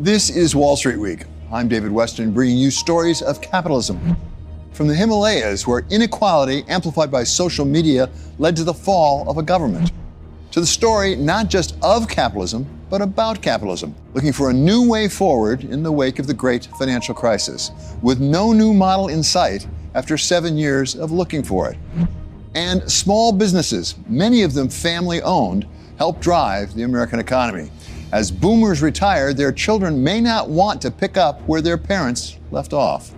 This is Wall Street Week. I'm David Westin, bringing you stories of capitalism. From the Himalayas, where inequality amplified by social media led to the fall of a government, to the story not just of capitalism, but about capitalism, looking for a new way forward in the wake of the great financial crisis, with no new model in sight after 7 years of looking for it. And small businesses, many of them family-owned, help drive the American economy. As boomers retire, their children may not want to pick up where their parents left off.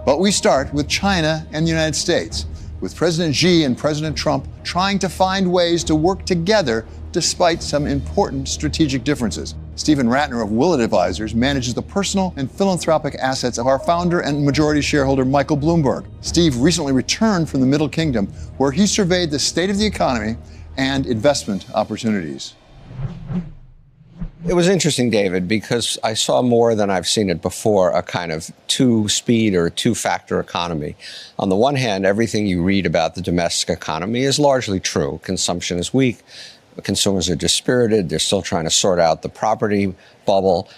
But we start with China and the United States, with President Xi and President Trump trying to find ways to work together despite some important strategic differences. Stephen Rattner of Willett Advisors manages the personal and philanthropic assets of our founder and majority shareholder, Michael Bloomberg. Steve recently returned from the Middle Kingdom, where he surveyed the state of the economy and investment opportunities. It was interesting, David, because I saw more than I've seen it before, a kind of two-speed or two-factor economy. On the one hand, everything you read about the domestic economy is largely true. Consumption is weak. Consumers are dispirited. They're still trying to sort out the property bubble.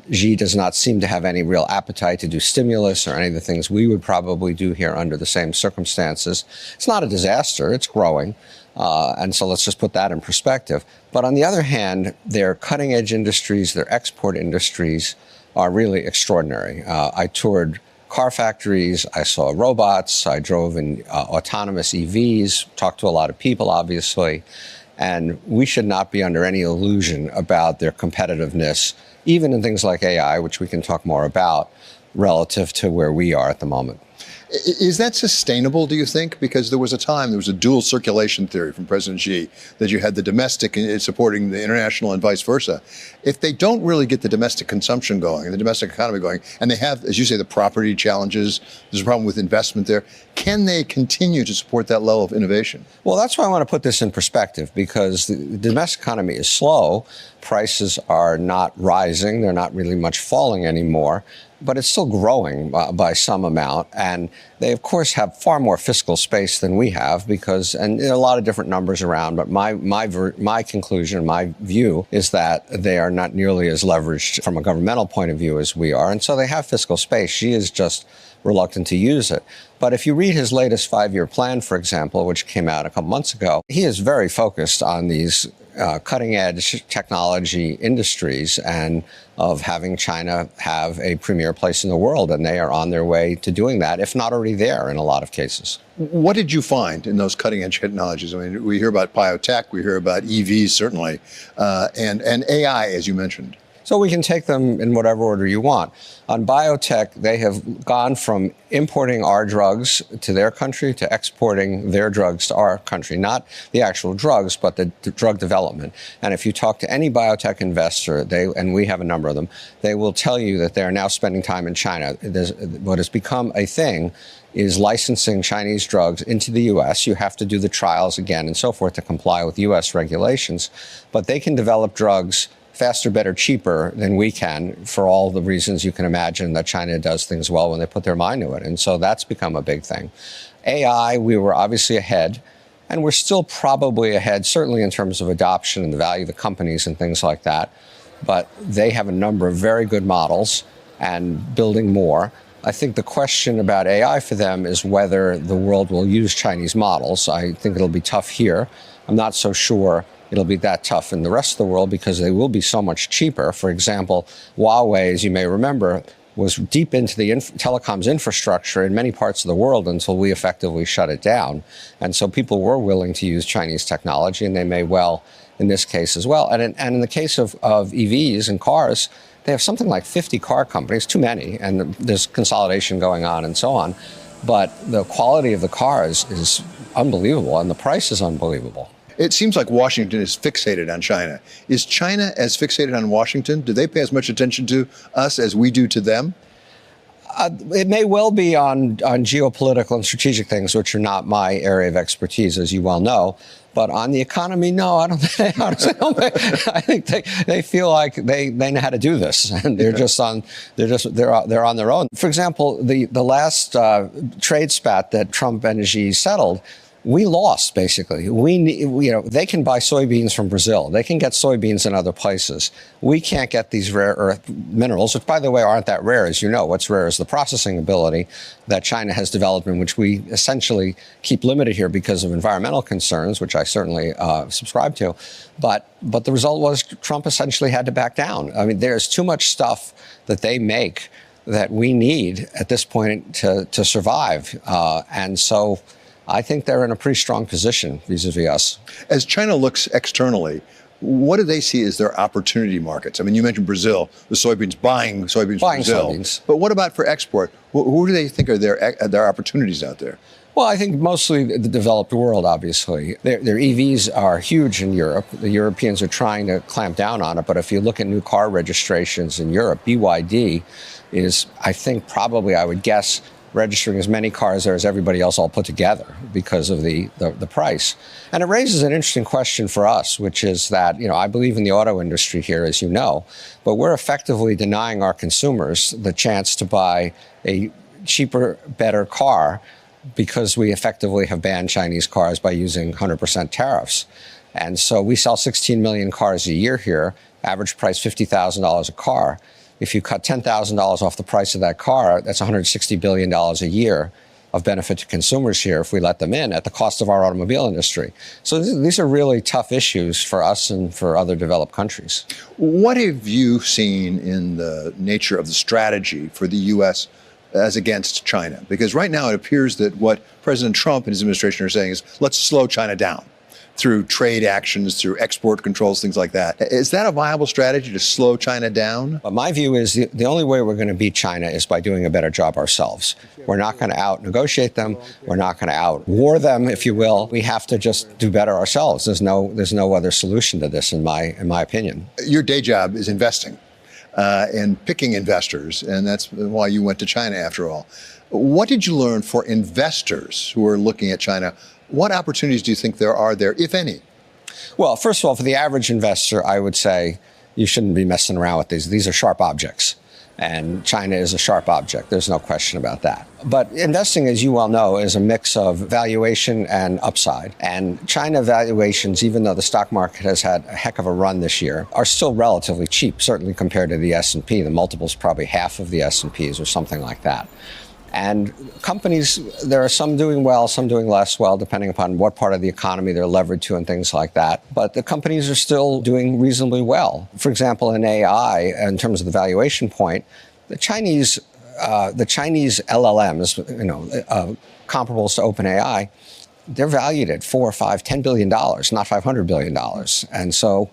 Xi does not seem to have any real appetite to do stimulus or any of the things we would probably do here under the same circumstances. It's not a disaster. It's growing. And so let's just put that in perspective. But on the other hand, their cutting-edge industries, their export industries are really extraordinary. I toured car factories. I saw robots. I drove in autonomous EVs, talked to a lot of people, obviously. And we should not be under any illusion about their competitiveness, even in things like AI, which we can talk more about, relative to where we are at the moment. Is that sustainable, do you think? Because there was a time, there was a dual circulation theory from President Xi, that you had the domestic supporting the international and vice versa. If they don't really get the domestic consumption going, the domestic economy going, and they have, as you say, the property challenges, there's a problem with investment there, can they continue to support that level of innovation? Well, that's why I want to put this in perspective, because the domestic economy is slow. Prices are not rising. They're not really much falling anymore. But it's still growing by some amount. And they, of course, have far more fiscal space than we have because, and there are a lot of different numbers around, but my conclusion, my view is that they are not nearly as leveraged from a governmental point of view as we are. And so they have fiscal space. She is just reluctant to use it. But if you read his latest 5-year plan, for example, which came out a couple months ago, he is very focused on these cutting-edge technology industries and of having China have a premier place in the world. And they are on their way to doing that, if not already there in a lot of cases. What did you find in those cutting-edge technologies? I mean, we hear about biotech, we hear about EVs, certainly, and AI, as you mentioned. So we can take them in whatever order you want. On biotech, they have gone from importing our drugs to their country to exporting their drugs to our country. Not the actual drugs, but the drug development. And if you talk to any biotech investor, and we have a number of them, they will tell you that they are now spending time in China. What has become a thing is licensing Chinese drugs into the U.S. You have to do the trials again and so forth to comply with U.S. regulations. But they can develop drugs faster, better, cheaper than we can for all the reasons you can imagine that China does things well when they put their mind to it. And so that's become a big thing. AI, we were obviously ahead, and we're still probably ahead, certainly in terms of adoption and the value of the companies and things like that. But they have a number of very good models and building more. I think the question about AI for them is whether the world will use Chinese models. I think it'll be tough here. I'm not so sure it'll be that tough in the rest of the world because they will be so much cheaper. For example, Huawei, as you may remember, was deep into the telecoms infrastructure in many parts of the world until we effectively shut it down. And so people were willing to use Chinese technology, and they may well in this case as well. And in the case of EVs and cars, they have something like 50 car companies, too many, and there's consolidation going on and so on. But the quality of the cars is unbelievable, and the price is unbelievable. It seems like Washington is fixated on China. Is China as fixated on Washington? Do they pay as much attention to us as we do to them? It may well be on geopolitical and strategic things, which are not my area of expertise, as you well know. But on the economy, no, I don't think. I think they feel like they know how to do this, and they're they're on their own. For example, the last trade spat that Trump and Xi settled we lost, basically. They can buy soybeans from Brazil. They can get soybeans in other places. We can't get these rare earth minerals, which, by the way, aren't that rare, as you know. What's rare is the processing ability that China has developed, in which we essentially keep limited here because of environmental concerns, which I certainly subscribe to. But the result was Trump essentially had to back down. I mean, there's too much stuff that they make that we need at this point to survive. And so I think they're in a pretty strong position vis-a-vis us. As China looks externally, what do they see as their opportunity markets? I mean, you mentioned Brazil, the soybeans, buying soybeans from Brazil. Soybeans. But what about for export? Who do they think are their opportunities out there? Well, I think mostly the developed world, obviously. Their EVs are huge in Europe. The Europeans are trying to clamp down on it. But if you look at new car registrations in Europe, BYD is, I think, probably, I would guess, registering as many cars there as everybody else all put together because of the price. And it raises an interesting question for us, which is that, I believe in the auto industry here, as you know, but we're effectively denying our consumers the chance to buy a cheaper, better car because we effectively have banned Chinese cars by using 100% tariffs. And so we sell 16 million cars a year here, average price $50,000 a car. If you cut $10,000 off the price of that car, that's $160 billion a year of benefit to consumers here if we let them in at the cost of our automobile industry. So these are really tough issues for us and for other developed countries. What have you seen in the nature of the strategy for the U.S. as against China? Because right now it appears that what President Trump and his administration are saying is, let's slow China down through trade actions, through export controls, things like that. Is that a viable strategy to slow China down? But my view is the only way we're going to beat China is by doing a better job ourselves. We're not going to out-negotiate them. We're not going to out-war them, if you will. We have to just do better ourselves. There's no other solution to this, in my opinion. Your day job is investing and picking investors, and that's why you went to China, after all. What did you learn for investors who are looking at China? What opportunities do you think there are there, if any? Well, first of all, for the average investor, I would say you shouldn't be messing around with these. These are sharp objects, and China is a sharp object. There's no question about that. But investing, as you well know, is a mix of valuation and upside. And China valuations, even though the stock market has had a heck of a run this year, are still relatively cheap, certainly compared to the S&P. The multiple's probably half of the S&Ps or something like that. And companies, there are some doing well, some doing less well, depending upon what part of the economy they're levered to and things like that. But the companies are still doing reasonably well. For example, in AI, in terms of the valuation point, the Chinese LLMs, comparables to OpenAI, they're valued at $4 or $5, $10 billion, not $500 billion. And so,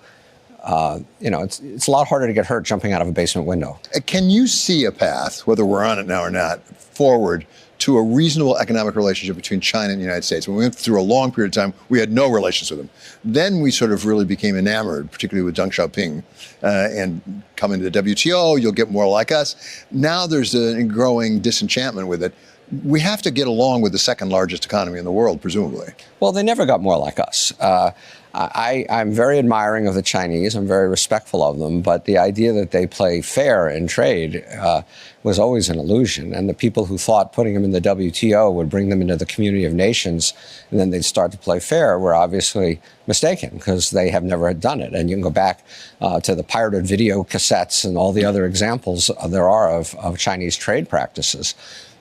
it's a lot harder to get hurt jumping out of a basement window. Can you see a path, whether we're on it now or not, forward to a reasonable economic relationship between China and the United States? When we went through a long period of time, we had no relations with them. Then we sort of really became enamored, particularly with Deng Xiaoping, and come into the WTO, you'll get more like us. Now there's a growing disenchantment with it. We have to get along with the second largest economy in the world, presumably. Well, they never got more like us. I'm very admiring of the Chinese. I'm very respectful of them. But the idea that they play fair in trade was always an illusion. And the people who thought putting them in the WTO would bring them into the community of nations and then they'd start to play fair were obviously mistaken, because they have never done it. And you can go back to the pirated video cassettes and all the other examples there are of Chinese trade practices.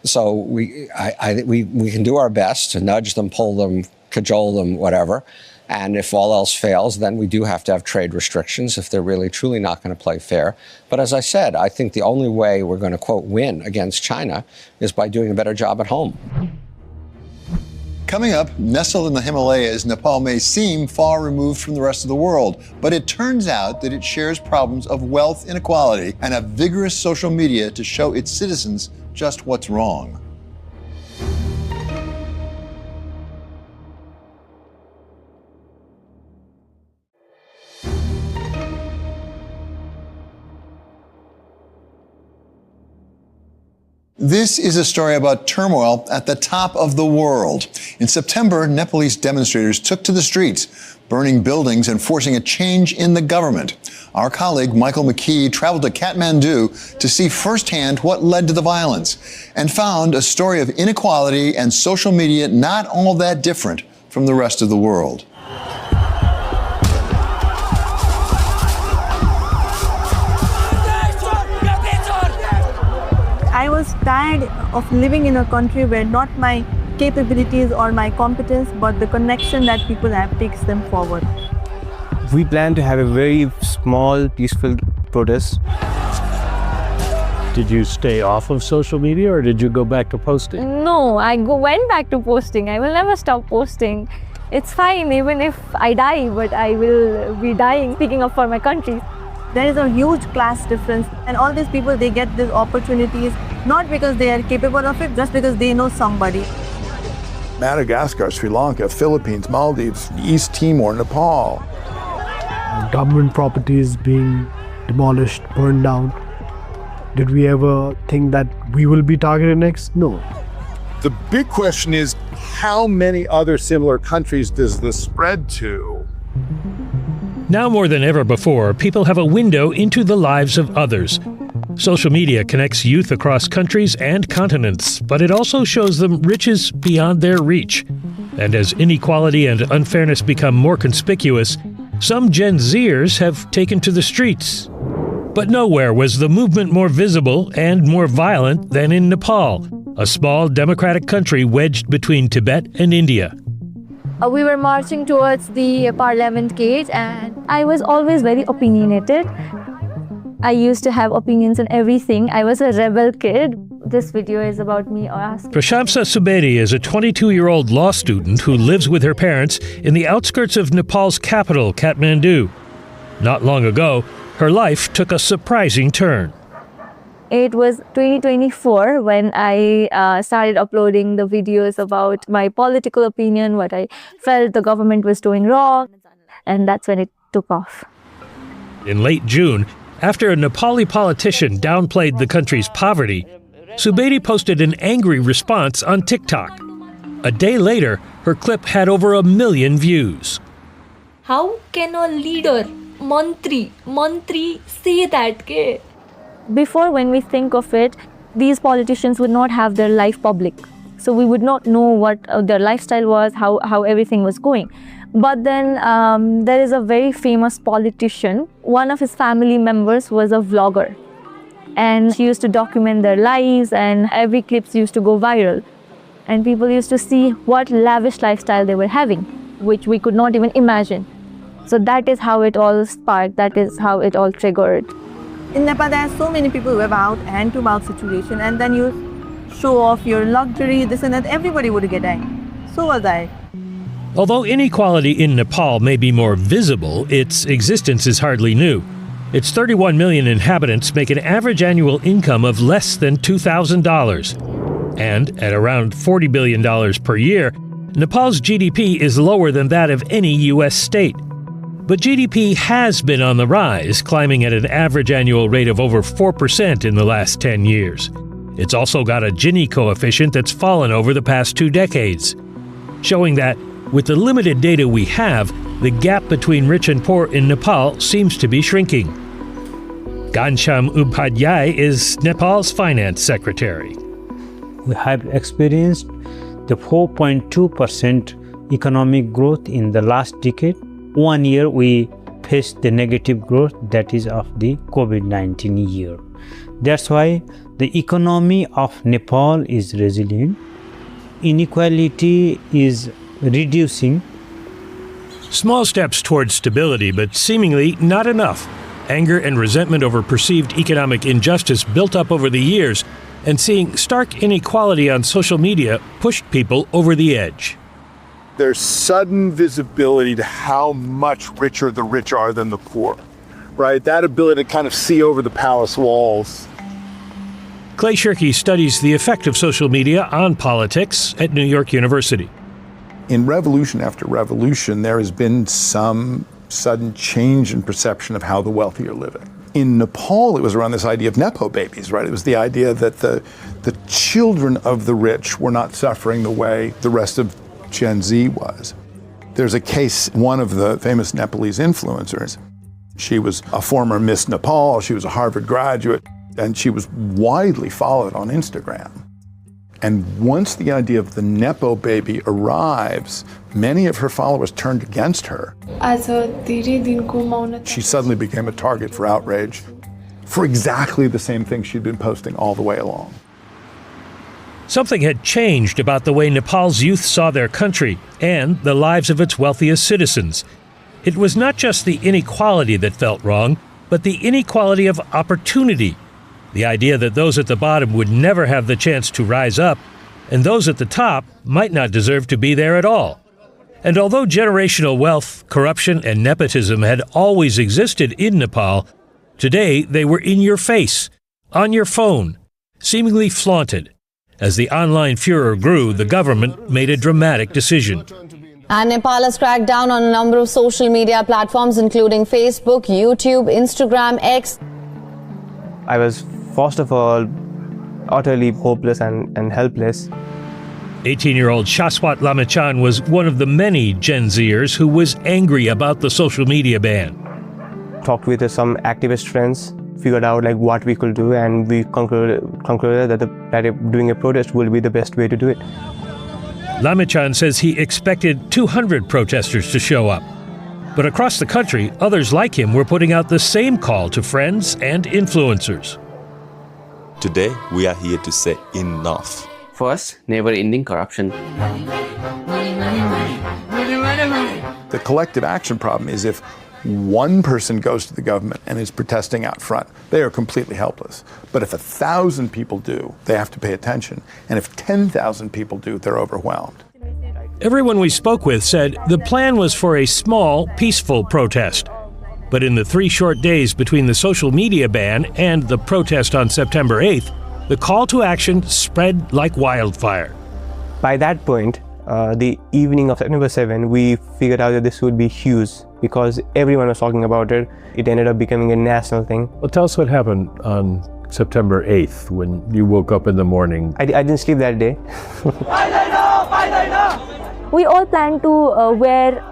So we can do our best to nudge them, pull them, cajole them, whatever. And if all else fails, then we do have to have trade restrictions if they're really, truly not going to play fair. But as I said, I think the only way we're going to, quote, win against China is by doing a better job at home. Coming up, nestled in the Himalayas, Nepal may seem far removed from the rest of the world, but it turns out that it shares problems of wealth inequality and a vigorous social media to show its citizens just what's wrong. This is a story about turmoil at the top of the world. In September, Nepalese demonstrators took to the streets, burning buildings and forcing a change in the government. Our colleague Michael McKee traveled to Kathmandu to see firsthand what led to the violence and found a story of inequality and social media not all that different from the rest of the world. I was tired of living in a country where not my capabilities or my competence, but the connection that people have takes them forward. We plan to have a very small, peaceful protest. Did you stay off of social media or did you go back to posting? No, went back to posting. I will never stop posting. It's fine even if I die, but I will be dying speaking up for my country. There is a huge class difference, and all these people, they get these opportunities not because they are capable of it, just because they know somebody. Madagascar, Sri Lanka, Philippines, Maldives, East Timor, Nepal. Government properties being demolished, burned down. Did we ever think that we will be targeted next? No. The big question is, how many other similar countries does this spread to? Now more than ever before, people have a window into the lives of others. Social media connects youth across countries and continents, but it also shows them riches beyond their reach. And as inequality and unfairness become more conspicuous, some Gen Zers have taken to the streets. But nowhere was the movement more visible and more violent than in Nepal, a small democratic country wedged between Tibet and India. We were marching towards the parliament gate and I was always very opinionated. I used to have opinions on everything. I was a rebel kid. This video is about me asking. Prashamsa Subedi is a 22-year-old law student who lives with her parents in the outskirts of Nepal's capital, Kathmandu. Not long ago, her life took a surprising turn. It was 2024 when I started uploading the videos about my political opinion, what I felt the government was doing wrong, and that's when it took off. In late June, after a Nepali politician downplayed the country's poverty, Subedi posted an angry response on TikTok. A day later, her clip had over 1 million views. How can a leader, mantri say that? Ke? Before, when we think of it, these politicians would not have their life public. So we would not know what their lifestyle was, how everything was going. But then there is a very famous politician. One of his family members was a vlogger. And she used to document their lives and every clip used to go viral. And people used to see what lavish lifestyle they were having, which we could not even imagine. So that is how it all sparked, that is how it all triggered. In Nepal, there are so many people who have hand-to-mouth situation, and then you show off your luxury, this and that, everybody would get angry. So was I. Although inequality in Nepal may be more visible, its existence is hardly new. Its 31 million inhabitants make an average annual income of less than $2,000. And at around $40 billion per year, Nepal's GDP is lower than that of any U.S. state. But GDP has been on the rise, climbing at an average annual rate of over 4% in the last 10 years. It's also got a Gini coefficient that's fallen over the past 2 decades, showing that, with the limited data we have, the gap between rich and poor in Nepal seems to be shrinking. Ghanshyam Upadhyay is Nepal's finance secretary. We have experienced the 4.2% economic growth in the last decade. 1 year we faced the negative growth, that is of the COVID-19 year. That's why the economy of Nepal is resilient. Inequality is reducing. Small steps towards stability, but seemingly not enough. Anger and resentment over perceived economic injustice built up over the years, and seeing stark inequality on social media pushed people over the edge. There's sudden visibility to how much richer the rich are than the poor, right? That ability to kind of see over the palace walls. Clay Shirky studies the effect of social media on politics at New York University. In revolution after revolution, there has been some sudden change in perception of how the wealthy are living. In Nepal, it was around this idea of Nepo babies, right? It was the idea that the children of the rich were not suffering the way the rest of Gen Z was. There's a case, one of the famous Nepalese influencers, she was a former Miss Nepal, she was a Harvard graduate, and she was widely followed on Instagram. And once the idea of the Nepo baby arrives, many of her followers turned against her. She suddenly became a target for outrage for exactly the same thing she'd been posting all the way along. Something had changed about the way Nepal's youth saw their country and the lives of its wealthiest citizens. It was not just the inequality that felt wrong, but the inequality of opportunity. The idea that those at the bottom would never have the chance to rise up, and those at the top might not deserve to be there at all. And although generational wealth, corruption, and nepotism had always existed in Nepal, today they were in your face, on your phone, seemingly flaunted. As the online furor grew, the government made a dramatic decision. And Nepal has cracked down on a number of social media platforms, including Facebook, YouTube, Instagram, X. I was, first of all, utterly hopeless and helpless. 18-year-old Shaswat Lamachan was one of the many Gen Zers who was angry about the social media ban. Talked with some activist friends, figured out like what we could do, and we concluded that doing a protest will be the best way to do it. Lamachan says he expected 200 protesters to show up. But across the country, others like him were putting out the same call to friends and influencers. Today, we are here to say enough. First, never-ending corruption. The collective action problem is if one person goes to the government and is protesting out front, they are completely helpless. But if 1,000 people do, they have to pay attention. And if 10,000 people do, they're overwhelmed. Everyone we spoke with said the plan was for a small, peaceful protest. But in the 3 short days between the social media ban and the protest on September 8th, the call to action spread like wildfire. By that point, the evening of September 7, we figured out that this would be huge because everyone was talking about it. It ended up becoming a national thing. Well, tell us what happened on September 8th when you woke up in the morning. I didn't sleep that day. We all planned to wear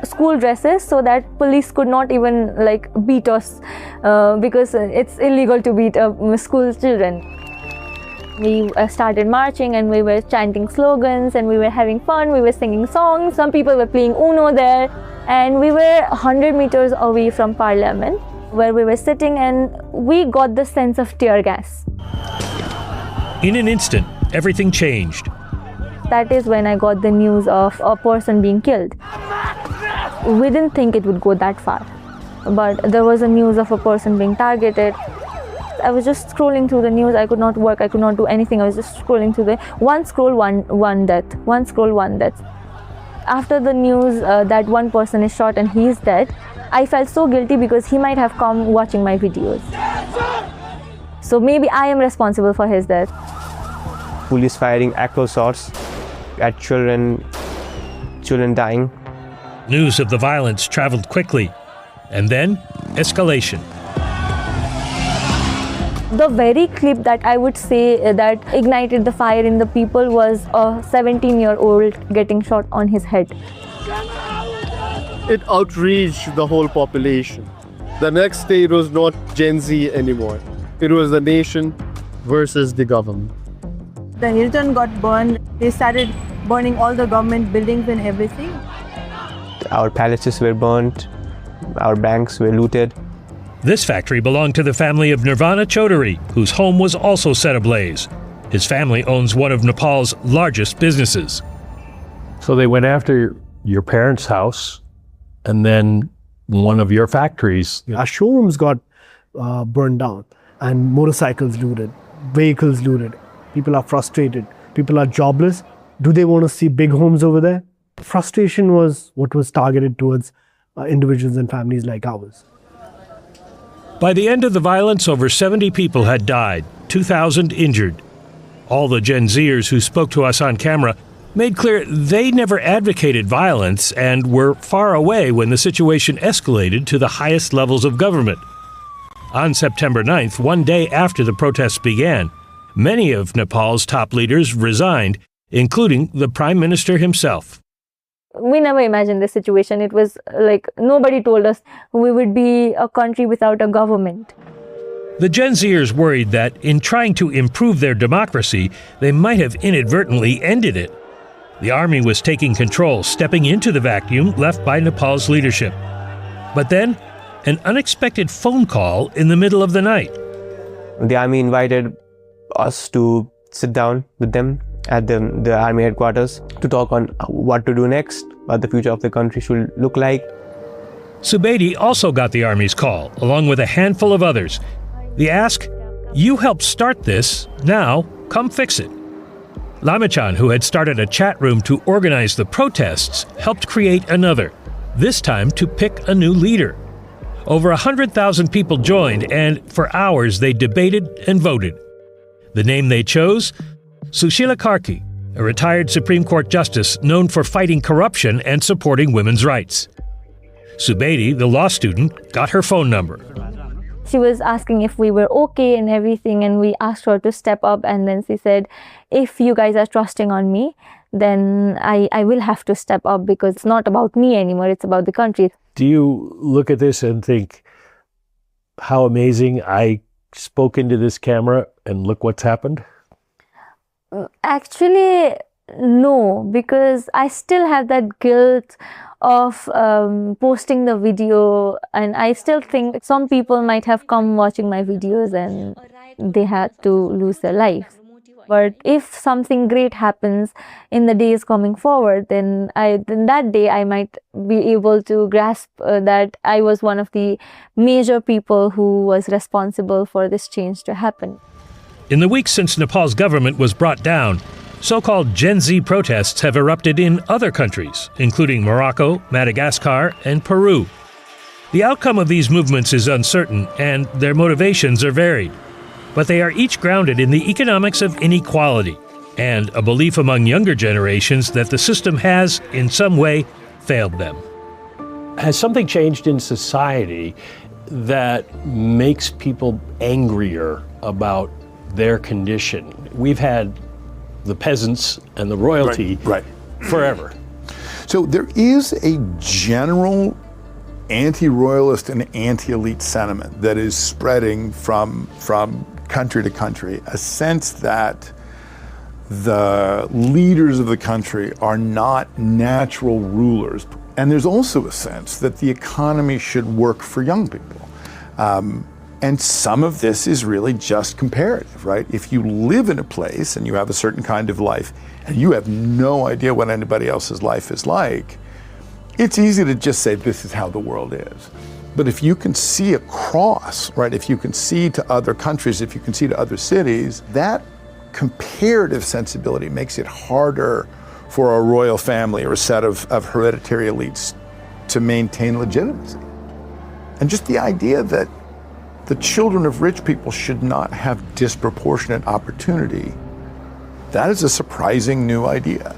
school dresses so that police could not even beat us because it's illegal to beat school children. We started marching and we were chanting slogans and we were having fun, we were singing songs. Some people were playing Uno there, and we were 100 meters away from Parliament where we were sitting, and we got the sense of tear gas. In an instant, everything changed. That is when I got the news of a person being killed. We didn't think it would go that far, but there was a news of a person being targeted. I was just scrolling through the news. I could not work, I could not do anything. I was just scrolling through the one scroll, one death, one scroll, one death. After the news that one person is shot and he's dead, I felt so guilty because he might have come watching my videos. So maybe I am responsible for his death. Police firing actual shots at children dying. News of the violence traveled quickly, and then escalation. The very clip that I would say that ignited the fire in the people was a 17-year-old getting shot on his head. It outraged the whole population. The next day it was not Gen Z anymore. It was the nation versus the government. The Hilton got burned. They started burning all the government buildings and everything. Our palaces were burnt. Our banks were looted. This factory belonged to the family of Nirvana Chaudhary, whose home was also set ablaze. His family owns one of Nepal's largest businesses. So they went after your parents' house and then one of your factories. Our showrooms got burned down and motorcycles looted, vehicles looted. People are frustrated. People are jobless. Do they want to see big homes over there? Frustration was what was targeted towards individuals and families like ours. By the end of the violence, over 70 people had died, 2,000 injured. All the Gen Zers who spoke to us on camera made clear they never advocated violence and were far away when the situation escalated to the highest levels of government. On September 9th, one day after the protests began, many of Nepal's top leaders resigned, including the Prime Minister himself. We never imagined this situation. It was like nobody told us we would be a country without a government. The Gen Zers worried that in trying to improve their democracy, they might have inadvertently ended it. The army was taking control, stepping into the vacuum left by Nepal's leadership. But then, an unexpected phone call in the middle of the night. The army invited us to sit down with them at the army headquarters to talk on what to do next, what the future of the country should look like. Subedi also got the army's call, along with a handful of others. The ask, "You helped start this, now come fix it." Lamichan, who had started a chat room to organize the protests, helped create another, this time to pick a new leader. Over 100,000 people joined, and for hours they debated and voted. The name they chose? Sushila Karki, a retired Supreme Court justice known for fighting corruption and supporting women's rights. Subedi, the law student, got her phone number. She was asking if we were okay and everything, and we asked her to step up, and then she said, if you guys are trusting on me, then I will have to step up, because it's not about me anymore, it's about the country. Do you look at this and think, how amazing, I spoke into this camera and look what's happened? Actually, no, because I still have that guilt of posting the video, and I still think some people might have come watching my videos and they had to lose their lives. But if something great happens in the days coming forward, then that day I might be able to grasp that I was one of the major people who was responsible for this change to happen. In the weeks since Nepal's government was brought down, so-called Gen Z protests have erupted in other countries, including Morocco, Madagascar, and Peru. The outcome of these movements is uncertain, and their motivations are varied. But they are each grounded in the economics of inequality and a belief among younger generations that the system has, in some way, failed them. Has something changed in society that makes people angrier about their condition? We've had the peasants and the royalty forever. So there is a general anti-royalist and anti-elite sentiment that is spreading from country to country, a sense that the leaders of the country are not natural rulers. And there's also a sense that the economy should work for young people. And some of this is really just comparative, right? If you live in a place and you have a certain kind of life and you have no idea what anybody else's life is like, it's easy to just say this is how the world is. But if you can see across, right, if you can see to other countries, if you can see to other cities, that comparative sensibility makes it harder for a royal family or a set of hereditary elites to maintain legitimacy. And just the idea that the children of rich people should not have disproportionate opportunity, that is a surprising new idea.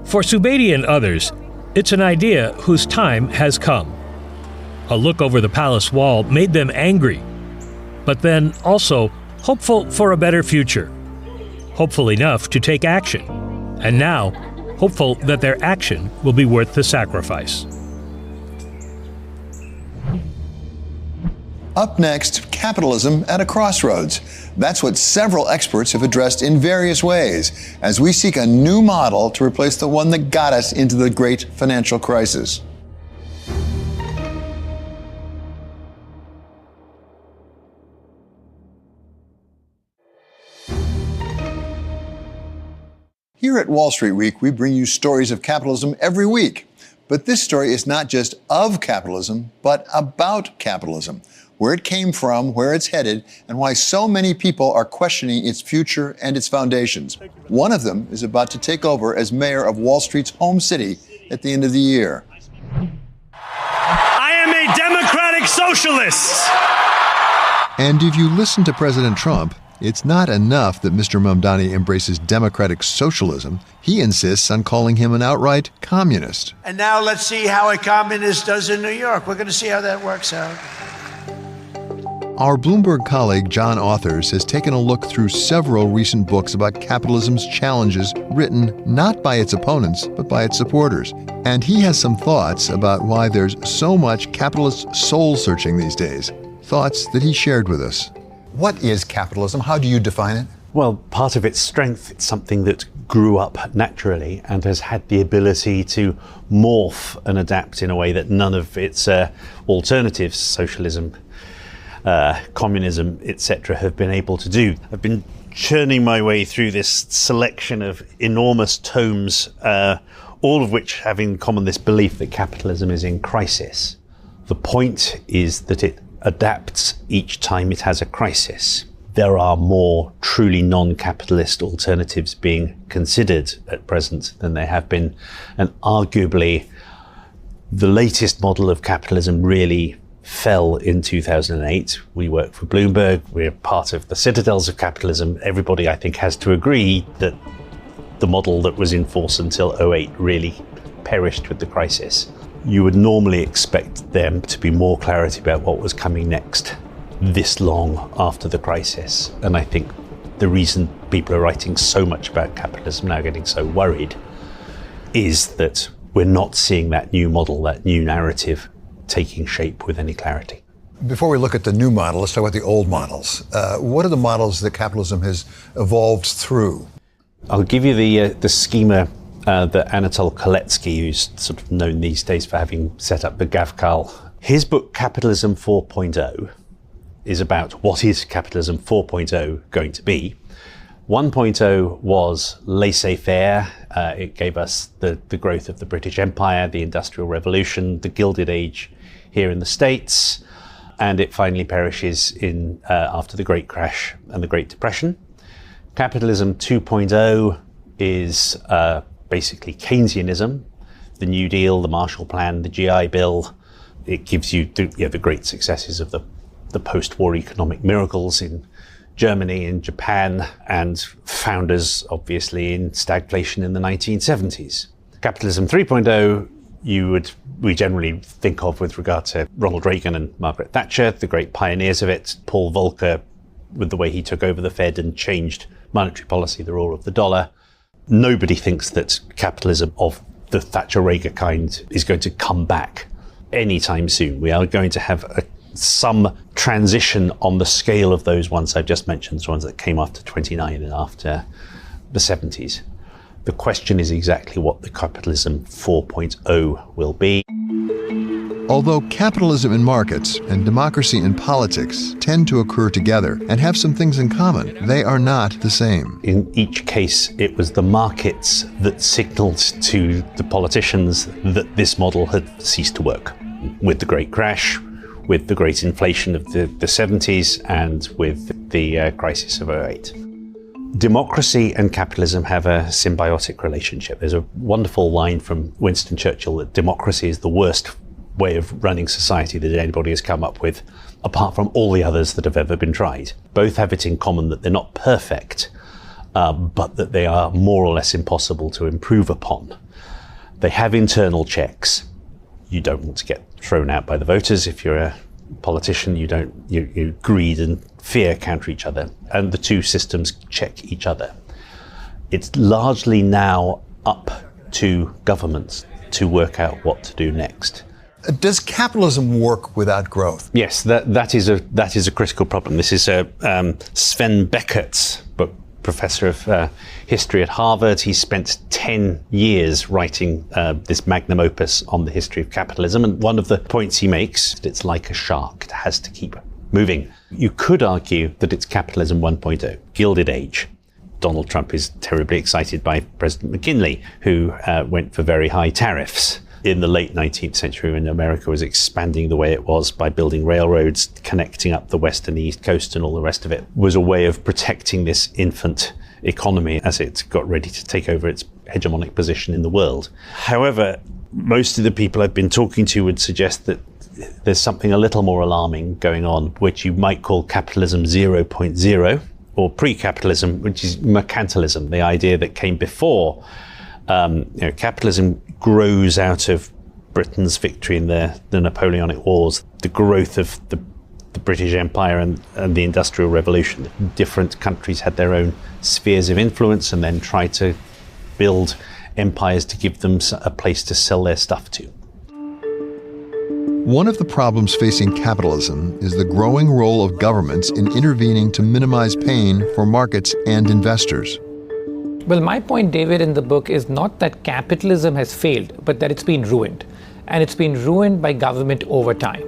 For Subedi and others, it's an idea whose time has come. A look over the palace wall made them angry, but then also hopeful for a better future. Hopeful enough to take action, and now hopeful that their action will be worth the sacrifice. Up next, capitalism at a crossroads. That's what several experts have addressed in various ways as we seek a new model to replace the one that got us into the great financial crisis. Here at Wall Street Week, we bring you stories of capitalism every week. But this story is not just of capitalism, but about capitalism. Where it came from, where it's headed, and why so many people are questioning its future and its foundations. One of them is about to take over as mayor of Wall Street's home city at the end of the year. I am a democratic socialist. And if you listen to President Trump, it's not enough that Mr. Mamdani embraces democratic socialism. He insists on calling him an outright communist. And now let's see how a communist does in New York. We're going to see how that works out. Our Bloomberg colleague, John Authers, has taken a look through several recent books about capitalism's challenges, written not by its opponents, but by its supporters. And he has some thoughts about why there's so much capitalist soul-searching these days. thoughts that he shared with us. What is capitalism? How do you define it? Well, part of its strength, it's something that grew up naturally and has had the ability to morph and adapt in a way that none of its alternatives, socialism, communism, etc., have been able to do. I've been churning my way through this selection of enormous tomes, all of which have in common this belief that capitalism is in crisis. The point is that it adapts each time it has a crisis. There are more truly non-capitalist alternatives being considered at present than there have been, and arguably the latest model of capitalism really fell in 2008. We work for Bloomberg, we're part of the citadels of capitalism. Everybody, I think, has to agree that the model that was in force until 2008 really perished with the crisis. You would normally expect them to be more clarity about what was coming next this long after the crisis. And I think the reason people are writing so much about capitalism now, getting so worried, is that we're not seeing that new model, that new narrative taking shape with any clarity. Before we look at the new model, let's talk about the old models. What are the models that capitalism has evolved through? I'll give you the schema that Anatol Koletsky, who's sort of known these days for having set up the GAVCAL. His book, Capitalism 4.0, is about what is Capitalism 4.0 going to be. 1.0 was laissez-faire. It gave us the growth of the British Empire, the Industrial Revolution, the Gilded Age here in the States, and it finally perishes in after the Great Crash and the Great Depression. Capitalism 2.0 is basically Keynesianism, the New Deal, the Marshall Plan, the GI Bill. It gives you the great successes of the post-war economic miracles in Germany and Japan, and founders, obviously, in stagflation in the 1970s. Capitalism 3.0, we generally think of with regard to Ronald Reagan and Margaret Thatcher, the great pioneers of it, Paul Volcker, with the way he took over the Fed and changed monetary policy, the role of the dollar. Nobody thinks that capitalism of the Thatcher-Reagan kind is going to come back anytime soon. We are going to have some transition on the scale of those ones I've just mentioned, the ones that came after 29 and after the 70s. The question is exactly what the Capitalism 4.0 will be. Although capitalism in markets and democracy in politics tend to occur together and have some things in common, they are not the same. In each case, it was the markets that signaled to the politicians that this model had ceased to work. With the Great Crash, with the great inflation of the 70s, and with the crisis of 2008. Democracy and capitalism have a symbiotic relationship. There's a wonderful line from Winston Churchill that democracy is the worst way of running society that anybody has come up with, apart from all the others that have ever been tried. Both have it in common that they're not perfect, but that they are more or less impossible to improve upon. They have internal checks. You don't want to get thrown out by the voters. If you're a politician, you greed and fear counter each other, and the two systems check each other. It's largely now up to governments to work out what to do next. Does capitalism work without growth? Yes, that is a critical problem. This is Sven Beckert's book, professor of history at Harvard. He spent 10 years writing this magnum opus on the history of capitalism. And one of the points he makes, it's like a shark. It has to keep moving. You could argue that it's capitalism 1.0, Gilded Age. Donald Trump is terribly excited by President McKinley, who went for very high tariffs in the late 19th century when America was expanding the way it was by building railroads, connecting up the West and the East Coast and all the rest of it, was a way of protecting this infant economy as it got ready to take over its hegemonic position in the world. However, most of the people I've been talking to would suggest that there's something a little more alarming going on, which you might call capitalism 0.0, or pre-capitalism, which is mercantilism, the idea that came before. Capitalism grows out of Britain's victory in the Napoleonic Wars, the growth of the British Empire and the Industrial Revolution. Different countries had their own spheres of influence and then tried to build empires to give them a place to sell their stuff to. One of the problems facing capitalism is the growing role of governments in intervening to minimize pain for markets and investors. Well, my point, David, in the book is not that capitalism has failed, but that it's been ruined. And it's been ruined by government over time.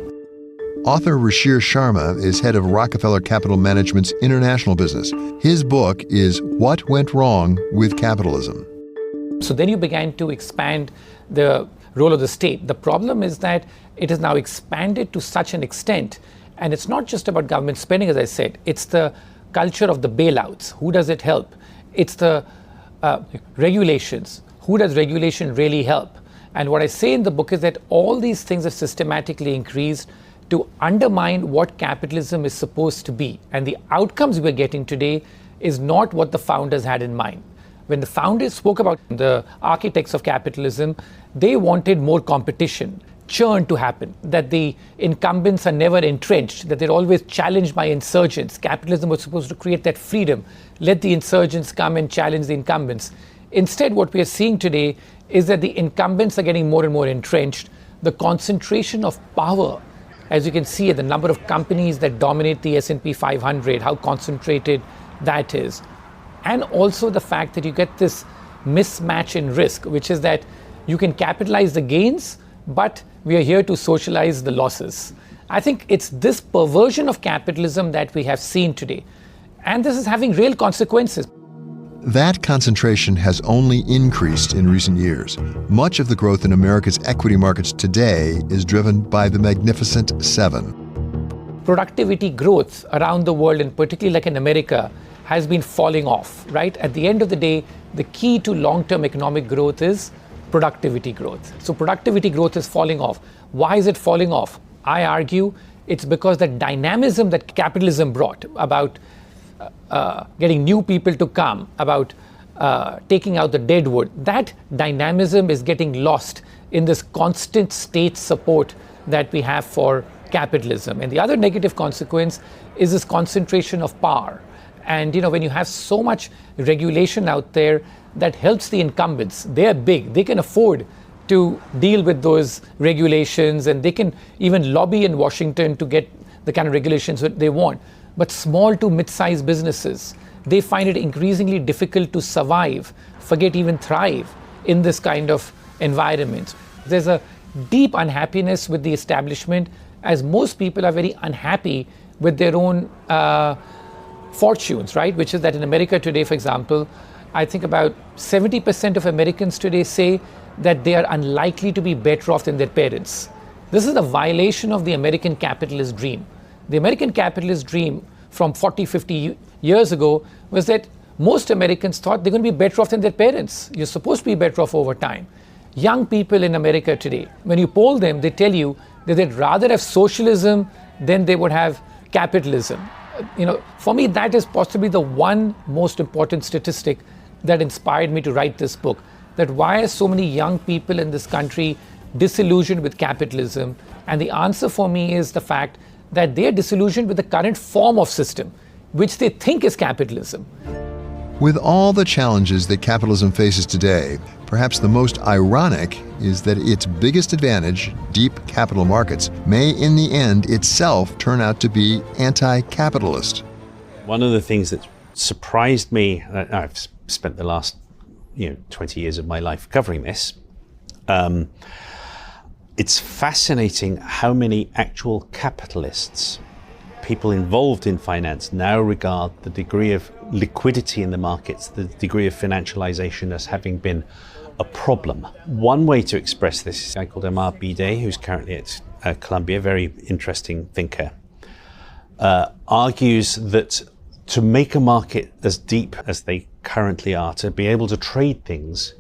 Author Rashir Sharma is head of Rockefeller Capital Management's international business. His book is What Went Wrong with Capitalism. So then you began to expand the role of the state. The problem is that it is now expanded to such an extent, and it's not just about government spending, as I said. It's the culture of the bailouts. Who does it help? It's the regulations. Who does regulation really help? And what I say in the book is that all these things have systematically increased to undermine what capitalism is supposed to be. And the outcomes we're getting today is not what the founders had in mind. When the founders spoke about the architects of capitalism, they wanted more competition, churn to happen, that the incumbents are never entrenched, that they're always challenged by insurgents. Capitalism was supposed to create that freedom, let the insurgents come and challenge the incumbents. Instead, what we are seeing today is that the incumbents are getting more and more entrenched. The concentration of power, as you can see, the number of companies that dominate the S&P 500, how concentrated that is. And also the fact that you get this mismatch in risk, which is that you can capitalize the gains, but we are here to socialize the losses. I think it's this perversion of capitalism that we have seen today. And this is having real consequences. That concentration has only increased in recent years. Much of the growth in America's equity markets today is driven by the Magnificent Seven. Productivity growth around the world, and particularly like in America, has been falling off, right? At the end of the day, the key to long-term economic growth is productivity growth. So productivity growth is falling off. Why is it falling off? I argue it's because the dynamism that capitalism brought about getting new people to come, about taking out the dead wood, that dynamism is getting lost in this constant state support that we have for capitalism. And the other negative consequence is this concentration of power. And when you have so much regulation out there that helps the incumbents, they're big, they can afford to deal with those regulations, and they can even lobby in Washington to get the kind of regulations that they want. But small to mid-sized businesses, they find it increasingly difficult to survive, forget even thrive in this kind of environment. There's a deep unhappiness with the establishment, as most people are very unhappy with their own fortunes, right? Which is that in America today, for example, I think about 70% of Americans today say that they are unlikely to be better off than their parents. This is a violation of the American capitalist dream. The American capitalist dream from 40, 50 years ago was that most Americans thought they're going to be better off than their parents. You're supposed to be better off over time. Young people in America today, when you poll them, they tell you that they'd rather have socialism than they would have capitalism. For me, that is possibly the one most important statistic that inspired me to write this book. That why are so many young people in this country disillusioned with capitalism? And the answer for me is the fact that they are disillusioned with the current form of system, which they think is capitalism. With all the challenges that capitalism faces today, perhaps the most ironic is that its biggest advantage, deep capital markets, may in the end itself turn out to be anti-capitalist. One of the things that surprised me, I've spent the last 20 years of my life covering this, it's fascinating how many actual capitalists, people involved in finance, now regard the degree of liquidity in the markets, the degree of financialization as having been a problem. One way to express this is a guy called Amar Bide, who's currently at Columbia, very interesting thinker, argues that to make a market as deep as they currently are, to be able to trade things,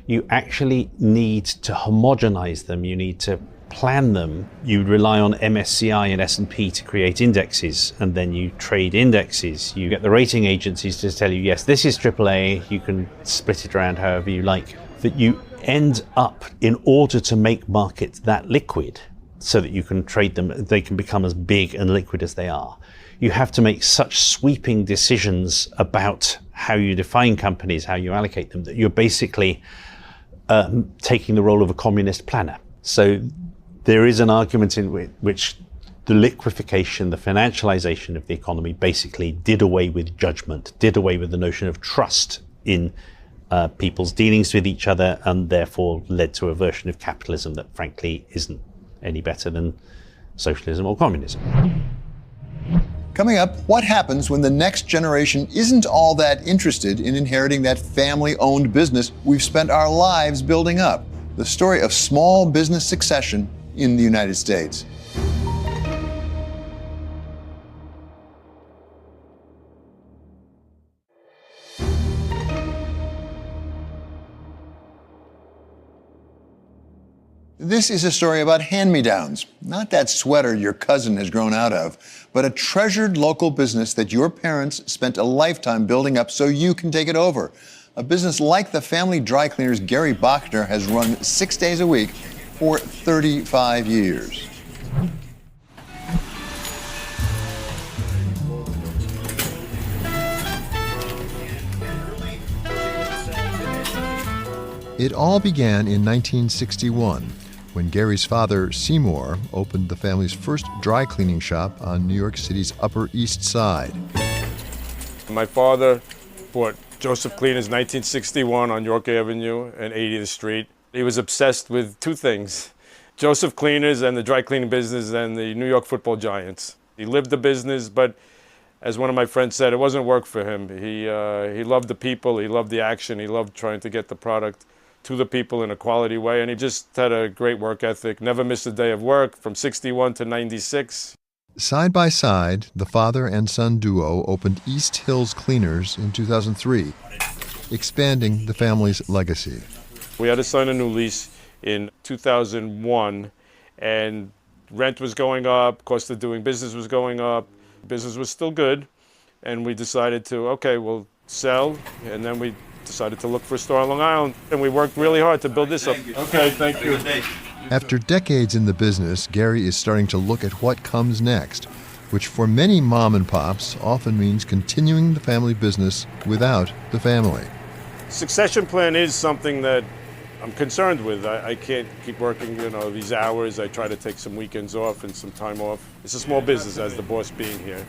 you actually need to homogenize them, you need to plan them. You rely on MSCI and S&P to create indexes, and then you trade indexes. You get the rating agencies to tell you, yes, this is AAA, you can split it around however you like. That you end up, in order to make markets that liquid, so that you can trade them, they can become as big and liquid as they are, you have to make such sweeping decisions about how you define companies, how you allocate them, that you're basically taking the role of a communist planner. So There is an argument in which the liquefaction, the financialization of the economy basically did away with judgment, did away with the notion of trust in people's dealings with each other, and therefore led to a version of capitalism that frankly isn't any better than socialism or communism. Coming up, what happens when the next generation isn't all that interested in inheriting that family-owned business we've spent our lives building up? The story of small business succession in the United States. This is a story about hand-me-downs. Not that sweater your cousin has grown out of, but a treasured local business that your parents spent a lifetime building up so you can take it over. A business like the family dry cleaners Gary Bachner has run 6 days a week for 35 years. It all began in 1961. When Gary's father, Seymour, opened the family's first dry cleaning shop on New York City's Upper East Side. My father bought Joseph Cleaner's 1961 on York Avenue and 80th Street. He was obsessed with two things, Joseph Cleaner's and the dry cleaning business and the New York Football Giants. He lived the business, but as one of my friends said, it wasn't work for him. He loved the people, he loved the action, he loved trying to get the product to the people in a quality way, and he just had a great work ethic, never missed a day of work from 61 to 96. Side by side, the father and son duo opened East Hills Cleaners in 2003, expanding the family's legacy. We had to sign a new lease in 2001, and rent was going up, cost of doing business was going up, business was still good, and we decided to, okay, we'll sell, and then we decided to look for a store on Long Island, and we worked really hard to build this up. Okay, thank you. After decades in the business, Gary is starting to look at what comes next, which for many mom and pops often means continuing the family business without the family. Succession plan is something that I'm concerned with. I can't keep working, these hours. I try to take some weekends off and some time off. It's a small business, as the boss being here.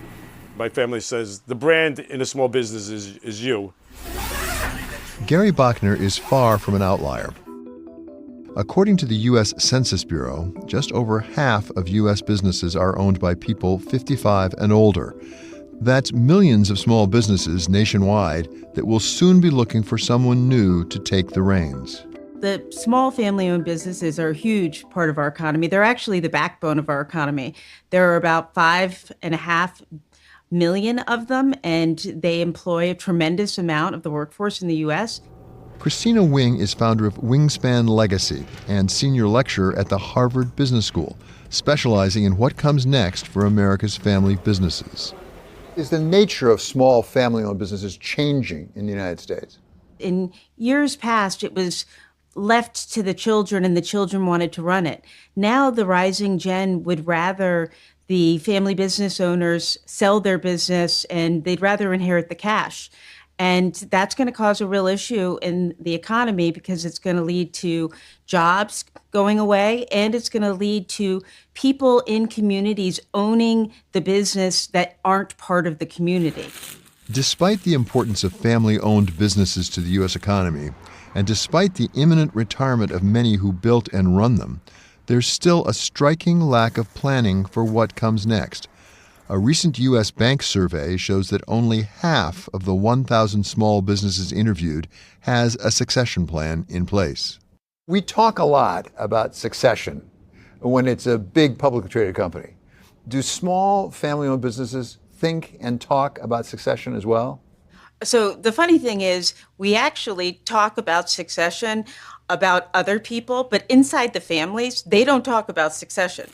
My family says the brand in a small business is you. Gary Bachner is far from an outlier. According to the U.S. Census Bureau, just over half of U.S. businesses are owned by people 55 and older. That's millions of small businesses nationwide that will soon be looking for someone new to take the reins. The small family-owned businesses are a huge part of our economy. They're actually the backbone of our economy. There are about 5.5 million of them, and they employ a tremendous amount of the workforce in the U.S. Christina Wing is founder of Wingspan Legacy and senior lecturer at the Harvard Business School, specializing in what comes next for America's family businesses. Is the nature of small family-owned businesses changing in the United States? In years past, it was left to the children, and the children wanted to run it. Now the rising gen would rather the family business owners sell their business, and they'd rather inherit the cash. And that's going to cause a real issue in the economy, because it's going to lead to jobs going away, and it's going to lead to people in communities owning the business that aren't part of the community. Despite the importance of family-owned businesses to the U.S. economy, and despite the imminent retirement of many who built and run them, there's still a striking lack of planning for what comes next. A recent U.S. bank survey shows that only half of the 1,000 small businesses interviewed has a succession plan in place. We talk a lot about succession when it's a big publicly traded company. Do small family-owned businesses think and talk about succession as well? So the funny thing is, we actually talk about succession about other people, but inside the families, they don't talk about succession.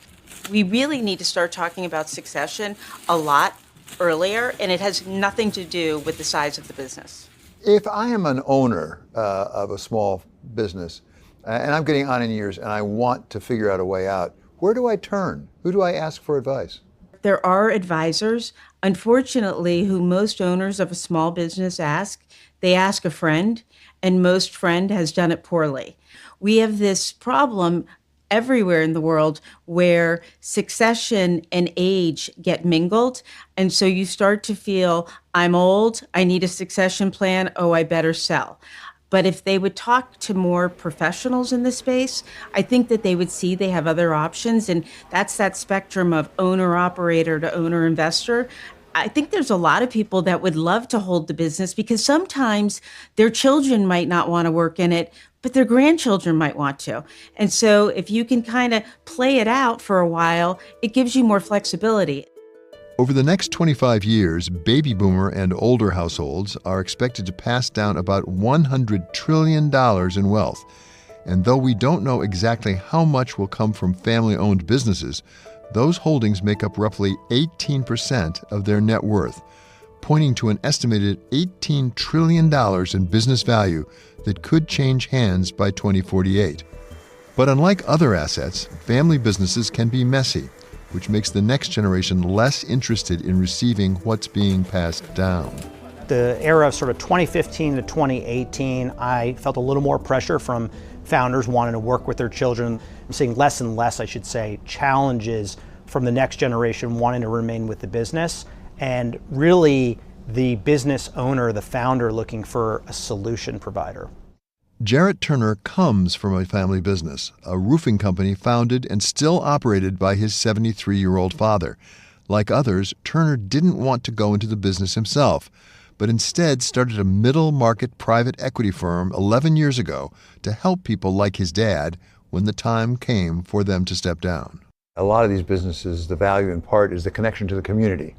We really need to start talking about succession a lot earlier, and it has nothing to do with the size of the business. If I am an owner of a small business, and I'm getting on in years, and I want to figure out a way out, where do I turn? Who do I ask for advice? There are advisors, unfortunately, who most owners of a small business ask. They ask a friend, and most friend has done it poorly. We have this problem everywhere in the world where succession and age get mingled. And so you start to feel, I'm old, I need a succession plan, oh, I better sell. But if they would talk to more professionals in the space, I think that they would see they have other options. And that's that spectrum of owner-operator to owner-investor. I think there's a lot of people that would love to hold the business because sometimes their children might not want to work in it, but their grandchildren might want to. And so if you can kind of play it out for a while, it gives you more flexibility. Over the next 25 years, baby boomer and older households are expected to pass down about $100 trillion in wealth. And though we don't know exactly how much will come from family-owned businesses, those holdings make up roughly 18% of their net worth, pointing to an estimated $18 trillion in business value that could change hands by 2048. But unlike other assets, family businesses can be messy, which makes the next generation less interested in receiving what's being passed down. The era of sort of 2015 to 2018, I felt a little more pressure from founders wanting to work with their children. I'm seeing less and less, I should say, challenges from the next generation wanting to remain with the business, and really the business owner, the founder, looking for a solution provider. Jarrett Turner comes from a family business, a roofing company founded and still operated by his 73-year-old father. Like others, Turner didn't want to go into the business himself, but instead started a middle-market private equity firm 11 years ago to help people like his dad when the time came for them to step down. A lot of these businesses, the value in part is the connection to the community.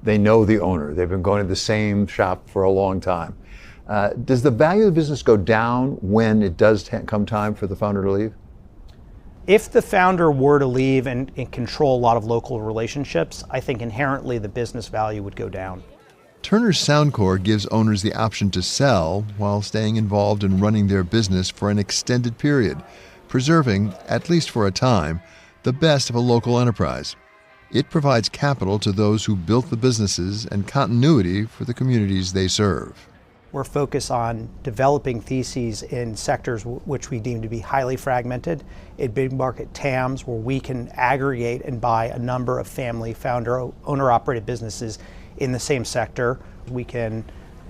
They know the owner. They've been going to the same shop for a long time. Does the value of the business go down when it does come time for the founder to leave? If the founder were to leave and control a lot of local relationships, I think inherently the business value would go down. Turner's Soundcore gives owners the option to sell while staying involved in running their business for an extended period, preserving, at least for a time, the best of a local enterprise. It provides capital to those who built the businesses and continuity for the communities they serve. We're focused on developing theses in sectors which we deem to be highly fragmented, in big market TAMs where we can aggregate and buy a number of family founder owner-operated businesses in the same sector. We can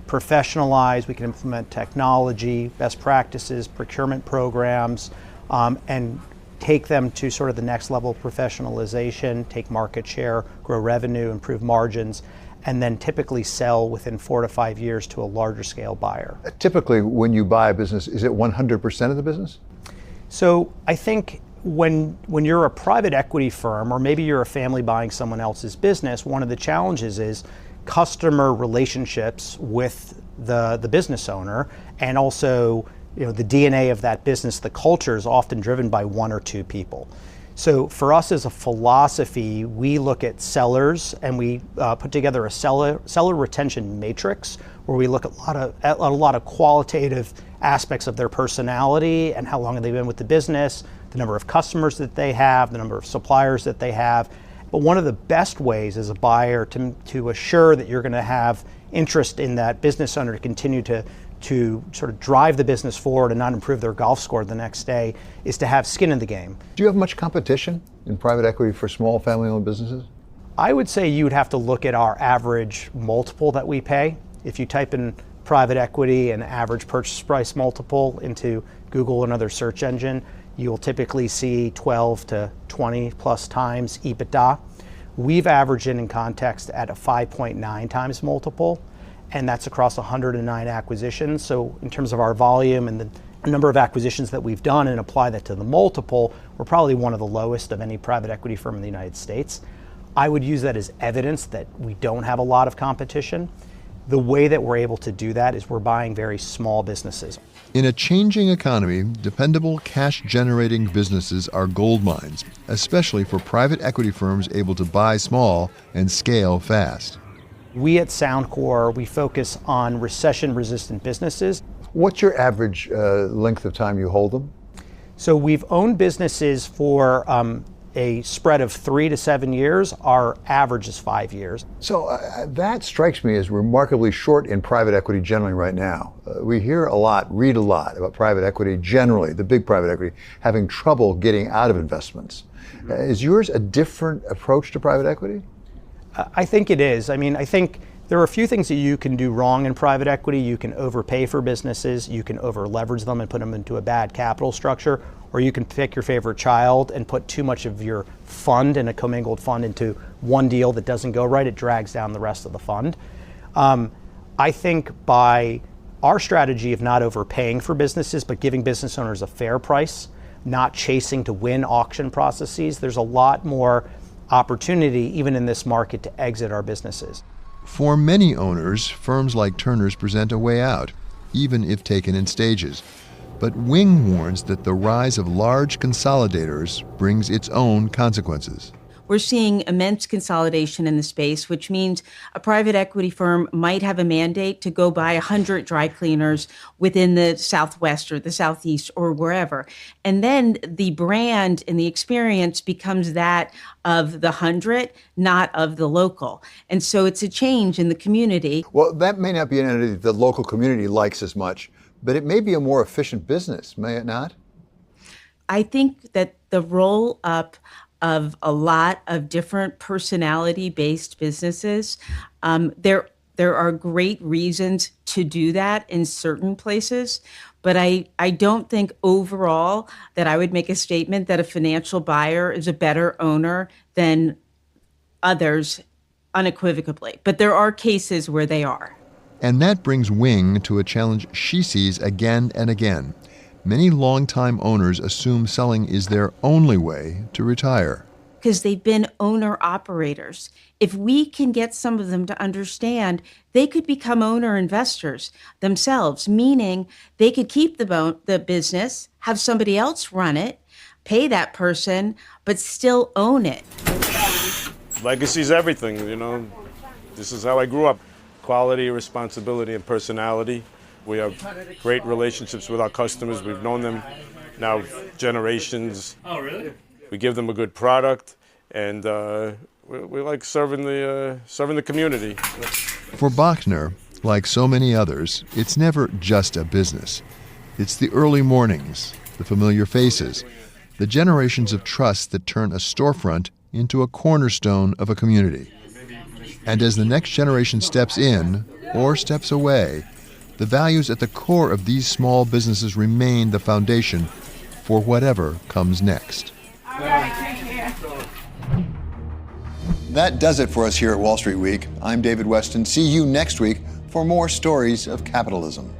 professionalize, we can implement technology, best practices, procurement programs, and take them to sort of the next level of professionalization, take market share, grow revenue, improve margins, and then typically sell within 4 to 5 years to a larger scale buyer. Typically, when you buy a business, is it 100% of the business? So I think when you're a private equity firm, or maybe you're a family buying someone else's business, one of the challenges is customer relationships with the business owner, and also the DNA of that business, the culture is often driven by 1 or 2 people. So for us as a philosophy, we look at sellers and we put together a seller retention matrix where we look at a lot of qualitative aspects of their personality and how long have they been with the business, the number of customers that they have, the number of suppliers that they have. But one of the best ways as a buyer to assure that you're going to have interest in that business owner to continue to sort of drive the business forward and not improve their golf score the next day is to have skin in the game. Do you have much competition in private equity for small family-owned businesses? I would say you'd have to look at our average multiple that we pay. If you type in private equity and average purchase price multiple into Google or another search engine, you'll typically see 12 to 20 plus times EBITDA. We've averaged in context at a 5.9 times multiple, and that's across 109 acquisitions. So in terms of our volume and the number of acquisitions that we've done and apply that to the multiple, we're probably one of the lowest of any private equity firm in the United States. I would use that as evidence that we don't have a lot of competition. The way that we're able to do that is we're buying very small businesses. In a changing economy, dependable cash-generating businesses are gold mines, especially for private equity firms able to buy small and scale fast. We at Soundcore, we focus on recession-resistant businesses. What's your average length of time you hold them? So we've owned businesses for a spread of 3 to 7 years. Our average is 5 years. So that strikes me as remarkably short in private equity generally right now. We hear a lot, read a lot about private equity generally, the big private equity, having trouble getting out of investments. Is yours a different approach to private equity? I think it is. I mean, I think there are a few things that you can do wrong in private equity. You can overpay for businesses, you can over leverage them and put them into a bad capital structure, or you can pick your favorite child and put too much of your fund in a commingled fund into one deal that doesn't go right. It drags down the rest of the fund. I think by our strategy of not overpaying for businesses, but giving business owners a fair price, not chasing to win auction processes, there's a lot more opportunity, even in this market, to exit our businesses. For many owners, firms like Turner's present a way out, even if taken in stages. But Wing warns that the rise of large consolidators brings its own consequences. We're seeing immense consolidation in the space, which means a private equity firm might have a mandate to go buy 100 dry cleaners within the Southwest or the Southeast or wherever. And then the brand and the experience becomes that of the 100, not of the local. And so it's a change in the community. Well, that may not be an entity the local community likes as much, but it may be a more efficient business, may it not? I think that the roll up of a lot of different personality-based businesses, there are great reasons to do that in certain places, but I don't think overall that I would make a statement that a financial buyer is a better owner than others unequivocally. But there are cases where they are. And that brings Wing to a challenge she sees again and again. Many longtime owners assume selling is their only way to retire. Because they've been owner-operators. If we can get some of them to understand, they could become owner-investors themselves, meaning they could keep the business, have somebody else run it, pay that person, but still own it. Legacy's everything, you know. This is how I grew up. Quality, responsibility, and personality. We have great relationships with our customers. We've known them now generations. Oh, really? We give them a good product, and we like serving the community. For Bachner, like so many others, it's never just a business. It's the early mornings, the familiar faces, the generations of trust that turn a storefront into a cornerstone of a community. And as the next generation steps in or steps away, the values at the core of these small businesses remain the foundation for whatever comes next. That does it for us here at Wall Street Week. I'm David Westin. See you next week for more stories of capitalism.